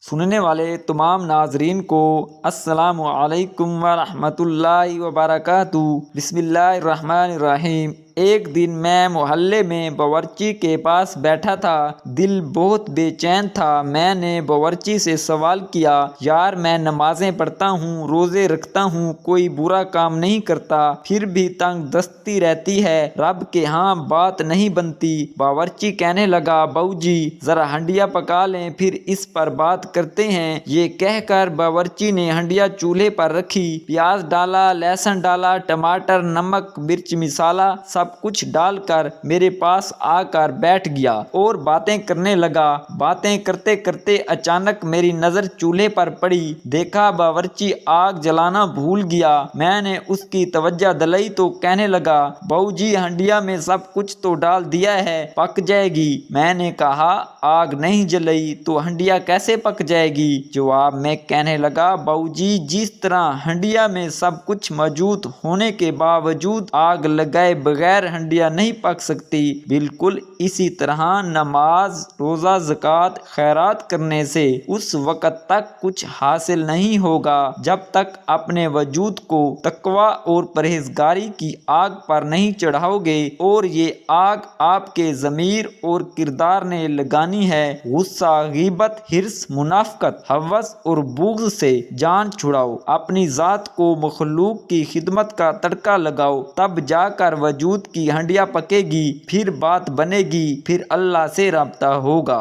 سننے والے تمام ناظرین کو السلام علیکم ورحمۃ اللہ وبرکاتہ۔ بسم اللہ الرحمن الرحیم۔ ایک دن میں محلے میں باورچی کے پاس بیٹھا تھا، دل بہت بے چین تھا۔ میں نے باورچی سے سوال کیا، یار میں نمازیں پڑھتا ہوں، روزے رکھتا ہوں، کوئی برا کام نہیں کرتا، پھر بھی تنگ دستی رہتی ہے، رب کے ہاں بات نہیں بنتی۔ باورچی کہنے لگا، بہو جی ذرا ہنڈیا پکا لیں پھر اس پر بات کرتے ہیں۔ یہ کہہ کر باورچی نے ہنڈیا چولہے پر رکھی، پیاز ڈالا، لہسن ڈالا، ٹماٹر، نمک، مرچ مسالہ سب کچھ ڈال کر میرے پاس آ کر بیٹھ گیا اور باتیں کرنے لگا۔ باتیں کرتے کرتے اچانک میری نظر چولہے پر پڑی، دیکھا باورچی آگ جلانا بھول گیا۔ میں نے اس کی توجہ دلائی تو کہنے لگا، بہو جی ہنڈیا میں سب کچھ تو ڈال دیا ہے، پک جائے گی۔ میں نے کہا، آگ نہیں جلائی تو ہنڈیا کیسے پک جائے گی؟ جواب میں کہنے لگا، بہو جی جس طرح ہنڈیا میں سب کچھ موجود ہونے کے باوجود آگ لگائے بغیر ہنڈیا نہیں پک سکتی، بالکل اسی طرح نماز، روزہ، زکوٰۃ، خیرات کرنے سے اس وقت تک کچھ حاصل نہیں ہوگا جب تک اپنے وجود کو تقویٰ اور پرہیزگاری کی آگ پر نہیں چڑھاؤ گے، اور یہ آگ آپ کے ضمیر اور کردار نے لگانی ہے۔ غصہ، غیبت، حرص، منافقت، ہوس اور بغض سے جان چھڑاؤ، اپنی ذات کو مخلوق کی خدمت کا تڑکا لگاؤ، تب جا کر وجود کی ہنڈیا پکے گی، پھر بات بنے گی، پھر اللہ سے رابطہ ہوگا۔